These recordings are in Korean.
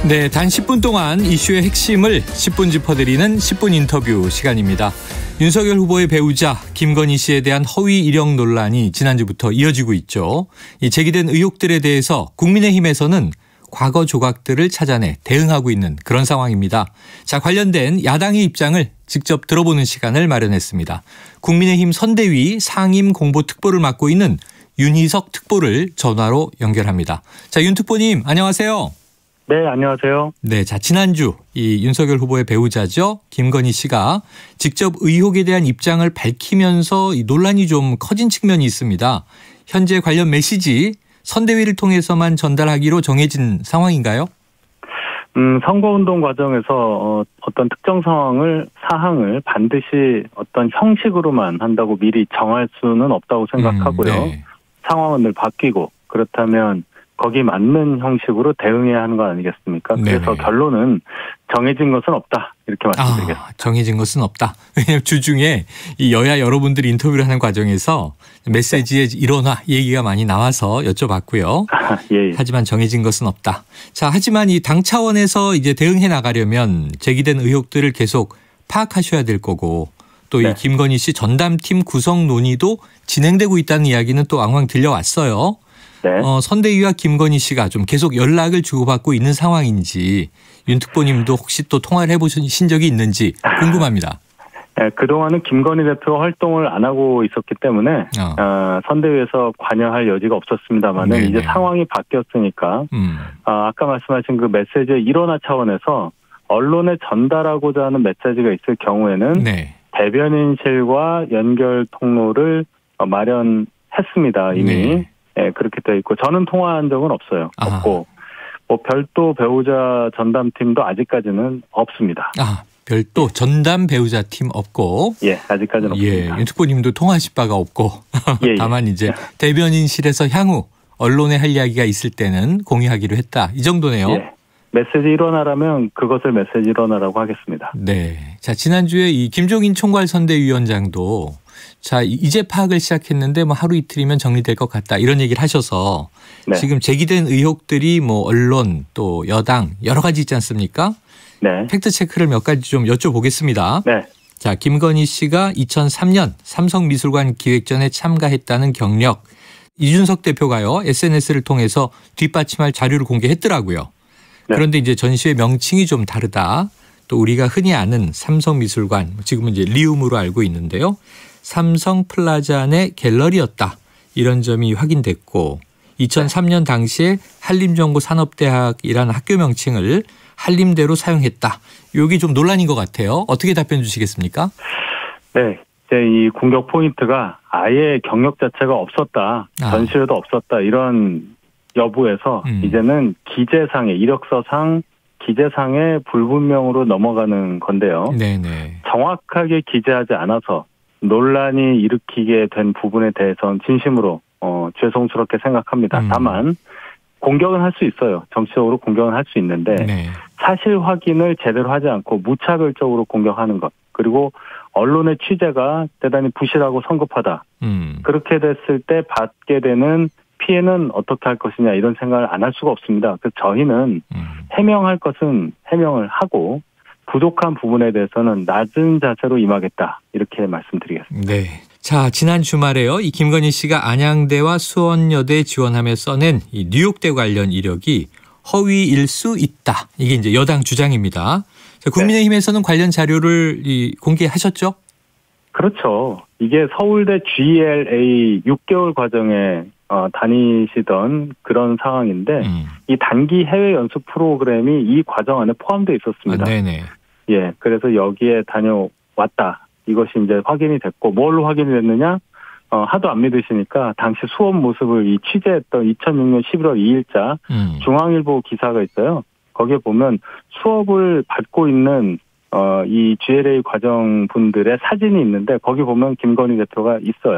네, 단 10분 동안 이슈의 핵심을 10분 짚어드리는 10분 인터뷰 시간입니다. 윤석열 후보의 배우자 김건희 씨에 대한 허위 이력 논란이 지난주부터 이어지고 있죠. 이 제기된 의혹들에 대해서 국민의힘에서는 과거 조각들을 찾아내 대응하고 있는 그런 상황입니다. 자, 관련된 야당의 입장을 직접 들어보는 시간을 마련했습니다. 국민의힘 선대위 상임공보특보를 맡고 있는 윤희석 특보를 전화로 연결합니다. 자, 윤 특보님 안녕하세요. 네, 안녕하세요. 네, 자, 지난주 이 윤석열 후보의 배우자죠. 김건희 씨가 직접 의혹에 대한 입장을 밝히면서 이 논란이 좀 커진 측면이 있습니다. 현재 관련 메시지 선대위를 통해서만 전달하기로 정해진 상황인가요? 선거운동 과정에서 어떤 특정 사항을 반드시 어떤 형식으로만 한다고 미리 정할 수는 없다고 생각하고요. 네. 상황은 늘 바뀌고 그렇다면 거기 맞는 형식으로 대응해야 하는 거 아니겠습니까? 그래서 네네. 결론은 정해진 것은 없다 이렇게 말씀드리겠습니다. 정해진 것은 없다. 왜냐하면 주중에 이 여야 여러분들이 인터뷰를 하는 과정에서 메시지의 일원화 얘기가 많이 나와서 여쭤봤고요. 예. 하지만 정해진 것은 없다. 자, 하지만 이 당 차원에서 이제 대응해 나가려면 제기된 의혹들을 계속 파악하셔야 될 거고 또 이 네. 김건희 씨 전담팀 구성 논의도 진행되고 있다는 이야기는 또 왕왕 들려왔어요. 네. 선대위와 김건희 씨가 좀 계속 연락을 주고받고 있는 상황인지 윤 특보님도 혹시 또 통화를 해보신 적이 있는지 궁금합니다. 네, 그동안은 김건희 대표 활동을 안 하고 있었기 때문에 선대위에서 관여할 여지가 없었습니다만 이제 상황이 바뀌었으니까 아까 말씀하신 그 메시지의 일원화 차원에서 언론에 전달하고자 하는 메시지가 있을 경우에는 네. 대변인실과 연결 통로를 마련했습니다. 이미. 네. 네, 그렇게 되어 있고 저는 통화한 적은 없어요. 없고 뭐 별도 배우자 전담팀도 아직까지는 없습니다. 별도 전담 배우자 팀 없고. 예, 아직까지는 없습니다. 윤 특보님도 통화하실 바가 없고. 예. 다만 이제 대변인실에서 향후 언론에 할 이야기가 있을 때는 공유하기로 했다. 이 정도네요. 예. 메시지 일원화라면 그것을 메시지 일원화라고 하겠습니다. 네. 자, 지난주에 이 김종인 총괄선대위원장도 자, 이제 파악을 시작했는데 뭐 하루 이틀이면 정리될 것 같다. 이런 얘기를 하셔서 네. 지금 제기된 의혹들이 뭐 언론 또 여당 여러 가지 있지 않습니까? 네. 팩트체크를 몇 가지 좀 여쭤보겠습니다. 네. 자, 김건희 씨가 2003년 삼성미술관 기획전에 참가했다는 경력 이준석 대표가요. SNS를 통해서 뒷받침할 자료를 공개했더라고요. 네. 그런데 이제 전시회 명칭이 좀 다르다. 또 우리가 흔히 아는 삼성미술관 지금은 이제 리움으로 알고 있는데요. 삼성 플라자 내 갤러리였다. 이런 점이 확인됐고 2003년 당시에 한림정보산업대학이라는 학교 명칭을 한림대로 사용했다. 이게 좀 논란인 것 같아요. 어떻게 답변 주시겠습니까? 네. 이제 이 공격 포인트가 아예 경력 자체가 없었다. 전시회도 없었다. 이런 여부에서 이제는 기재상의 이력서상 기재상의 불분명으로 넘어가는 건데요. 네네. 정확하게 기재하지 않아서 논란이 일으키게 된 부분에 대해서는 진심으로 죄송스럽게 생각합니다. 다만 공격은 할 수 있어요. 정치적으로 공격은 할 수 있는데 네. 사실 확인을 제대로 하지 않고 무차별적으로 공격하는 것. 그리고 언론의 취재가 대단히 부실하고 성급하다. 그렇게 됐을 때 받게 되는 피해는 어떻게 할 것이냐 이런 생각을 안 할 수가 없습니다. 그래서 저희는 해명할 것은 해명을 하고 부족한 부분에 대해서는 낮은 자세로 임하겠다 이렇게 말씀드리겠습니다. 네. 자, 지난 주말에요. 이 김건희 씨가 안양대와 수원여대 지원하며 써낸 이 뉴욕대 관련 이력이 허위일 수 있다. 이게 이제 여당 주장입니다. 자, 국민의힘에서는 관련 자료를 공개하셨죠? 그렇죠. 이게 서울대 GLA 6개월 과정에 다니시던 그런 상황인데 이 단기 해외 연수 프로그램이 이 과정 안에 포함되어 있었습니다. 네네. 예, 그래서 여기에 다녀왔다. 이것이 이제 확인이 됐고 뭘로 확인이 됐느냐? 하도 안 믿으시니까 당시 수업 모습을 이 취재했던 2006년 11월 2일자 중앙일보 기사가 있어요. 거기에 보면 수업을 받고 있는 이 GLA 과정 분들의 사진이 있는데 거기 보면 김건희 대표가 있어요.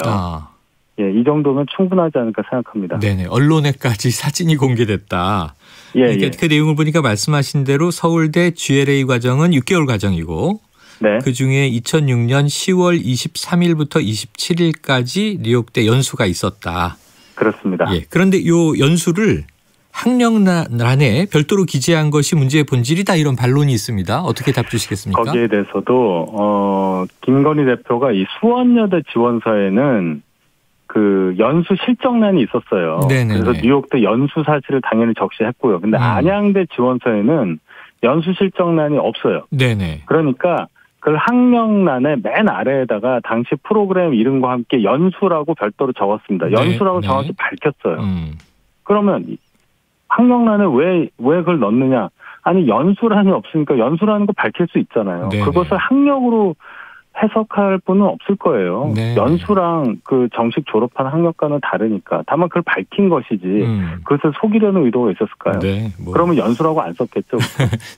예, 이 정도면 충분하지 않을까 생각합니다. 네네. 언론에까지 사진이 공개됐다. 예, 그 내용을 보니까 말씀하신 대로 서울대 GLA 과정은 6개월 과정이고 네. 그중에 2006년 10월 23일부터 27일까지 뉴욕대 연수가 있었다. 그렇습니다. 예. 그런데 이 연수를 학력란에 별도로 기재한 것이 문제의 본질이다 이런 반론이 있습니다. 어떻게 답 주시겠습니까? 거기에 대해서도 김건희 대표가 이 수원여대 지원서에는 그 연수 실적란이 있었어요. 네네네. 그래서 뉴욕대 연수 사실을 당연히 적시했고요. 근데 안양대 지원서에는 연수 실적란이 없어요. 네네. 그러니까 그 학력란의 맨 아래에다가 당시 프로그램 이름과 함께 연수라고 별도로 적었습니다. 연수라고 네. 정확히 밝혔어요. 그러면 학력란에 왜 그걸 넣느냐? 아니 연수란이 없으니까 연수라는 거 밝힐 수 있잖아요. 네네. 그것을 학력으로 해석할 분은 없을 거예요. 네. 연수랑 그 정식 졸업한 학력과는 다르니까. 다만 그걸 밝힌 것이지 그것을 속이려는 의도가 있었을까요? 네, 그러면 연수라고 안 썼겠죠.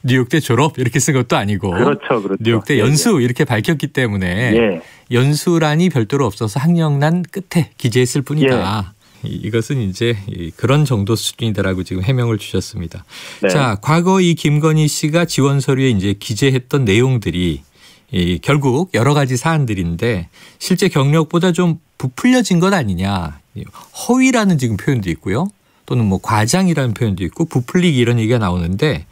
뉴욕대 졸업 이렇게 쓴 것도 아니고. 그렇죠. 뉴욕대 연수 이렇게 밝혔기 때문에 연수란이 별도로 없어서 학력란 끝에 기재했을 뿐이다. 이것은 이제 그런 정도 수준이다라고 지금 해명을 주셨습니다. 네. 자, 과거 이 김건희 씨가 지원 서류에 이제 기재했던 내용들이 결국 여러 가지 사안들인데 실제 경력보다 좀 부풀려진 것 아니냐. 허위라는 지금 표현도 있고요. 또는 뭐 과장이라는 표현도 있고 부풀리기 이런 얘기가 나오는데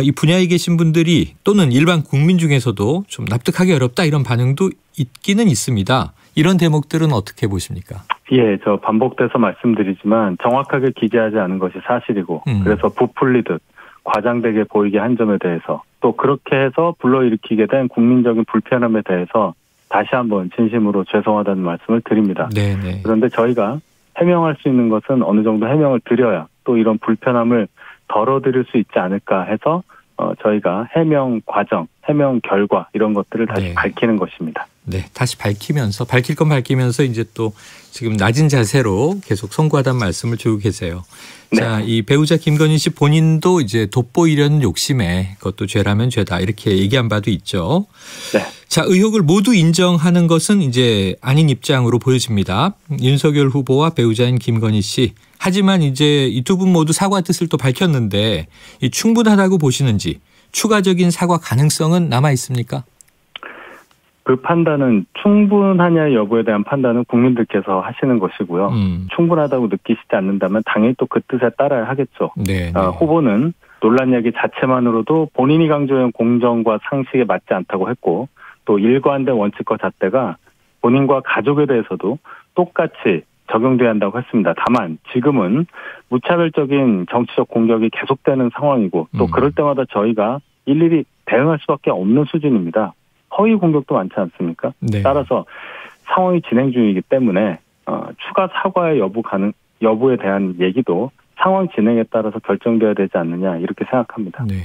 이 분야에 계신 분들이 또는 일반 국민 중에서도 좀 납득하기 어렵다 이런 반응도 있기는 있습니다. 이런 대목들은 어떻게 보십니까? 예, 저 반복돼서 말씀드리지만 정확하게 기재하지 않은 것이 사실이고 그래서 부풀리듯 과장되게 보이게 한 점에 대해서 또 그렇게 해서 불러일으키게 된 국민적인 불편함에 대해서 다시 한번 진심으로 죄송하다는 말씀을 드립니다. 네네. 그런데 저희가 해명할 수 있는 것은 어느 정도 해명을 드려야 또 이런 불편함을 덜어드릴 수 있지 않을까 해서 저희가 해명 과정, 해명 결과 이런 것들을 다시 밝히는 것입니다. 네, 다시 밝힐 건 밝히면서 이제 또 지금 낮은 자세로 계속 송구하다는 말씀을 주고 계세요. 네. 자, 이 배우자 김건희 씨 본인도 이제 돋보이려는 욕심에 그것도 죄라면 죄다 이렇게 얘기한 바도 있죠. 네. 자, 의혹을 모두 인정하는 것은 이제 아닌 입장으로 보여집니다. 윤석열 후보와 배우자인 김건희 씨. 하지만 이제 이 두 분 모두 사과 뜻을 또 밝혔는데 충분하다고 보시는지 추가적인 사과 가능성은 남아 있습니까? 그 판단은 충분하냐 여부에 대한 판단은 국민들께서 하시는 것이고요. 충분하다고 느끼시지 않는다면 당연히 또 그 뜻에 따라야 하겠죠. 네, 네. 후보는 논란 얘기 자체만으로도 본인이 강조한 공정과 상식에 맞지 않다고 했고 또 일관된 원칙과 잣대가 본인과 가족에 대해서도 똑같이 적용돼야 한다고 했습니다. 다만 지금은 무차별적인 정치적 공격이 계속되는 상황이고 또 그럴 때마다 저희가 일일이 대응할 수밖에 없는 수준입니다. 허위 공격도 많지 않습니까? 네. 따라서 상황이 진행 중이기 때문에 추가 사과의 여부에 대한 얘기도 상황 진행에 따라서 결정돼야 되지 않느냐 이렇게 생각합니다. 네.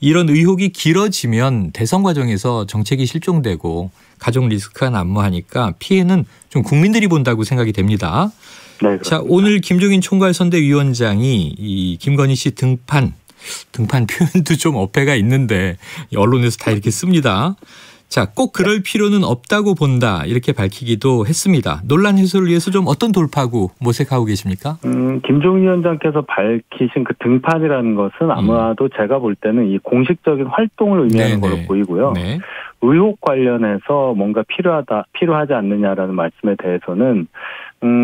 이런 의혹이 길어지면 대선 과정에서 정책이 실종되고 가족 리스크가 난무하니까 피해는 좀 국민들이 본다고 생각이 됩니다. 네, 자, 오늘 김종인 총괄선대위원장이 이 김건희 씨 등판 표현도 좀 어폐가 있는데 언론에서 다 이렇게 씁니다. 자, 꼭 그럴 필요는 없다고 본다 이렇게 밝히기도 했습니다. 논란 해소를 위해서 좀 어떤 돌파구 모색하고 계십니까? 김종인 위원장께서 밝히신 그 등판이라는 것은 아마도 제가 볼 때는 이 공식적인 활동을 의미하는 걸로 보이고요. 네. 의혹 관련해서 뭔가 필요하지 않느냐라는 말씀에 대해서는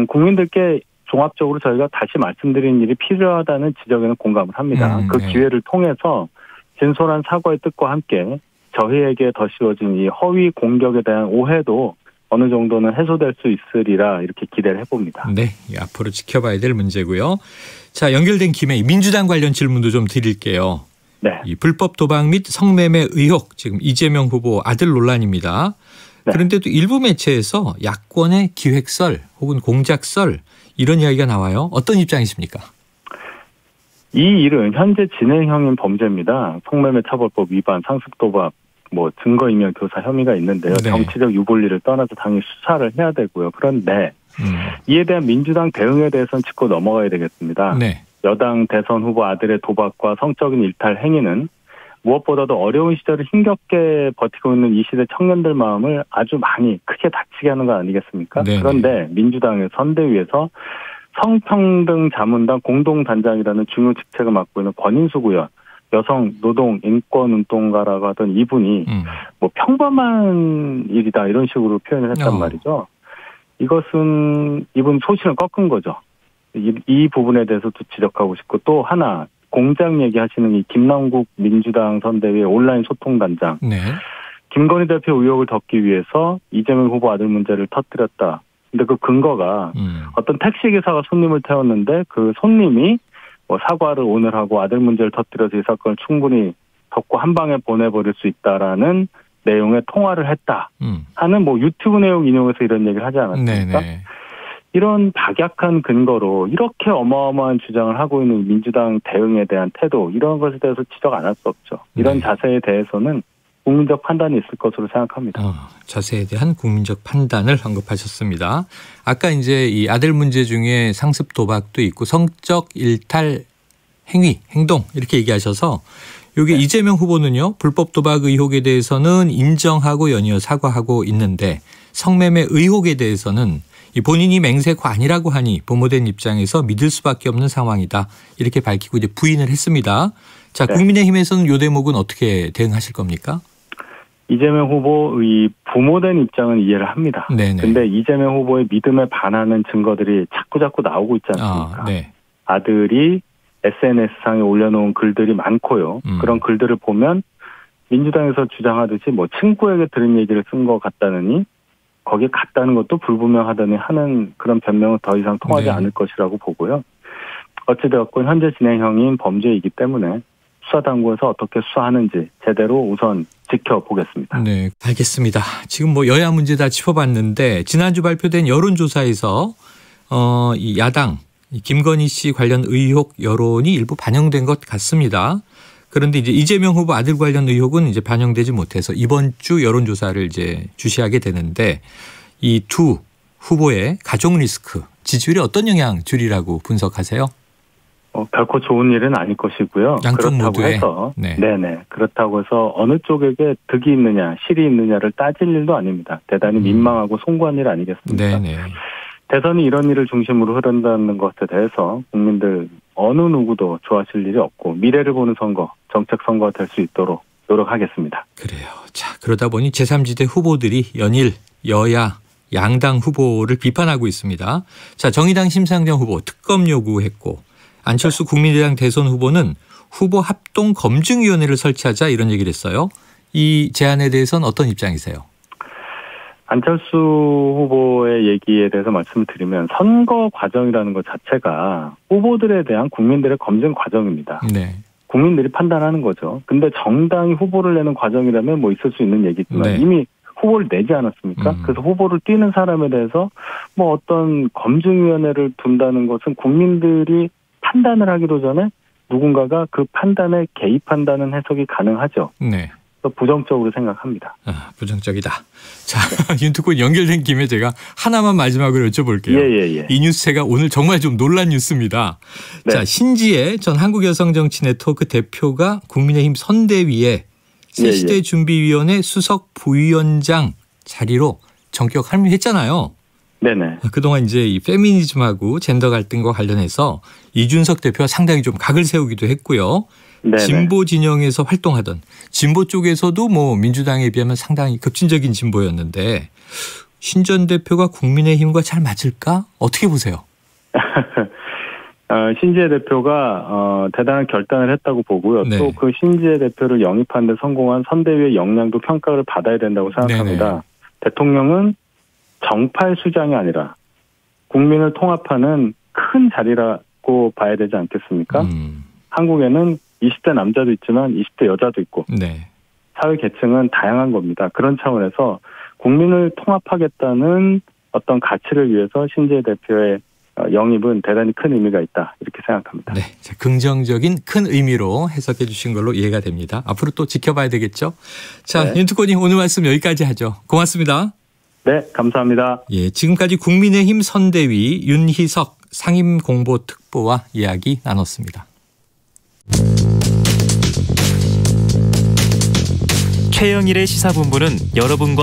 국민들께 종합적으로 저희가 다시 말씀드린 일이 필요하다는 지적에는 공감을 합니다. 그 기회를 통해서 진솔한 사과의 뜻과 함께 저희에게 더 씌워진 이 허위 공격에 대한 오해도 어느 정도는 해소될 수 있으리라 이렇게 기대를 해봅니다. 네, 앞으로 지켜봐야 될 문제고요. 자, 연결된 김에 민주당 관련 질문도 좀 드릴게요. 네. 이 불법 도박 및 성매매 의혹 지금 이재명 후보 아들 논란입니다. 네. 그런데 또 일부 매체에서 야권의 기획설 혹은 공작설 이런 이야기가 나와요. 어떤 입장이십니까? 이 일은 현재 진행형인 범죄입니다. 성매매 처벌법 위반, 상습도박, 증거인멸 교사 혐의가 있는데요. 네. 정치적 유불리를 떠나서 당연히 수사를 해야 되고요. 그런데 이에 대한 민주당 대응에 대해서는 짚고 넘어가야 되겠습니다. 네. 여당 대선 후보 아들의 도박과 성적인 일탈 행위는 무엇보다도 어려운 시절을 힘겹게 버티고 있는 이 시대 청년들 마음을 아주 많이 크게 다치게 하는 거 아니겠습니까? 네. 그런데 민주당의 선대위에서 성평등 자문단 공동단장이라는 중요 직책을 맡고 있는 권인숙 의원, 여성 노동 인권 운동가라고 하던 이분이 평범한 일이다 이런 식으로 표현을 했단 말이죠. 이것은 이분 소신을 꺾은 거죠. 이 부분에 대해서도 지적하고 싶고, 또 하나 공장 얘기하시는 이 김남국 민주당 선대위 온라인 소통단장. 네. 김건희 대표 의혹을 덮기 위해서 이재명 후보 아들 문제를 터뜨렸다. 근데 그 근거가 어떤 택시기사가 손님을 태웠는데 그 손님이 뭐 사과를 오늘 하고 아들 문제를 터뜨려서 이 사건을 충분히 덮고 한 방에 보내버릴 수 있다라는 내용의 통화를 했다 하는 뭐 유튜브 내용 인용해서 이런 얘기를 하지 않았습니까? 네네. 이런 박약한 근거로 이렇게 어마어마한 주장을 하고 있는 민주당 대응에 대한 태도, 이런 것에 대해서 지적 안 할 수 없죠. 이런 네. 자세에 대해서는 국민적 판단이 있을 것으로 생각합니다. 자세에 대한 국민적 판단을 언급하셨습니다. 아까 이제 이 아들 문제 중에 상습 도박도 있고 성적 일탈 행동 이렇게 얘기하셔서 여기 네. 이재명 후보는요, 불법 도박 의혹에 대해서는 인정하고 연이어 사과하고 있는데 성매매 의혹에 대해서는 이 본인이 맹세코 아니라고 하니 부모된 입장에서 믿을 수밖에 없는 상황이다. 이렇게 밝히고 이제 부인을 했습니다. 자, 네. 국민의힘에서는 이 대목은 어떻게 대응하실 겁니까? 이재명 후보의 부모된 입장은 이해를 합니다. 그런데 이재명 후보의 믿음에 반하는 증거들이 자꾸 나오고 있지 않습니까? 네. 아들이 SNS상에 올려놓은 글들이 많고요. 그런 글들을 보면 민주당에서 주장하듯이 뭐 친구에게 들은 얘기를 쓴 것 같다느니 거기에 갔다는 것도 불분명하다니 하는 그런 변명은 더 이상 통하지 네. 않을 것이라고 보고요. 어찌되었건 현재 진행형인 범죄이기 때문에 수사당국에서 어떻게 수사하는지 제대로 우선 지켜보겠습니다. 네, 알겠습니다. 지금 뭐 여야 문제 다 짚어봤는데 지난주 발표된 여론조사에서 이 야당 김건희 씨 관련 의혹 여론이 일부 반영된 것 같습니다. 그런데 이제 이재명 후보 아들 관련 의혹은 이제 반영되지 못해서 이번 주 여론조사를 이제 주시하게 되는데 이 두 후보의 가족 리스크 지지율에 어떤 영향 줄이라고 분석하세요? 결코 좋은 일은 아닐 것이고요. 양쪽 그렇다고 모두에. 해서 네네 그렇다고 해서 어느 쪽에게 득이 있느냐 실이 있느냐를 따질 일도 아닙니다. 대단히 민망하고 송구한 일 아니겠습니까? 네네. 대선이 이런 일을 중심으로 흐른다는 것에 대해서 국민들 어느 누구도 좋아하실 일이 없고 미래를 보는 선거, 정책 선거가 될 수 있도록 노력하겠습니다. 그래요. 자, 그러다 보니 제3지대 후보들이 연일 여야 양당 후보를 비판하고 있습니다. 자, 정의당 심상정 후보 특검 요구했고 안철수 국민의당 대선 후보는 후보 합동 검증위원회를 설치하자 이런 얘기를 했어요. 이 제안에 대해서는 어떤 입장이세요? 안철수 후보의 얘기에 대해서 말씀을 드리면 선거 과정이라는 것 자체가 후보들에 대한 국민들의 검증 과정입니다. 네. 국민들이 판단하는 거죠. 근데 정당이 후보를 내는 과정이라면 뭐 있을 수 있는 얘기지만 네. 이미 후보를 내지 않았습니까? 그래서 후보를 띄는 사람에 대해서 뭐 어떤 검증위원회를 둔다는 것은 국민들이 판단을 하기도 전에 누군가가 그 판단에 개입한다는 해석이 가능하죠. 네. 부정적으로 생각합니다. 부정적이다. 자, 네. 윤특권 연결된 김에 제가 하나만 마지막으로 여쭤볼게요. 예. 이 뉴스가 오늘 정말 좀 놀란 뉴스입니다. 네. 자, 신지혜 전 한국여성정치네트워크 대표가 국민의힘 선대위에 새시대 준비위원회 수석 부위원장 자리로 전격 합류했잖아요. 네네. 그동안 이제 이 페미니즘하고 젠더 갈등과 관련해서 이준석 대표가 상당히 좀 각을 세우기도 했고요. 네네. 진보 진영에서 활동하던 진보 쪽에서도 뭐 민주당에 비하면 상당히 급진적인 진보였는데 신 전 대표가 국민의힘과 잘 맞을까? 어떻게 보세요? 신지혜 대표가 대단한 결단을 했다고 보고요. 네. 또 그 신지혜 대표를 영입하는 데 성공한 선대위의 역량도 평가를 받아야 된다고 생각합니다. 네네. 대통령은 정파의 수장이 아니라 국민을 통합하는 큰 자리라고 봐야 되지 않겠습니까? 한국에는 20대 남자도 있지만 20대 여자도 있고 네. 사회 계층은 다양한 겁니다. 그런 차원에서 국민을 통합하겠다는 어떤 가치를 위해서 신지혜 대표의 영입은 대단히 큰 의미가 있다 이렇게 생각합니다. 네, 긍정적인 큰 의미로 해석해 주신 걸로 이해가 됩니다. 앞으로 또 지켜봐야 되겠죠. 자, 네. 윤특권님 오늘 말씀 여기까지 하죠. 고맙습니다. 네, 감사합니다. 예, 지금까지 국민의힘 선대위 윤희석 상임공보특보와 이야기 나눴습니다. 최영일의 시사본부는 여러분과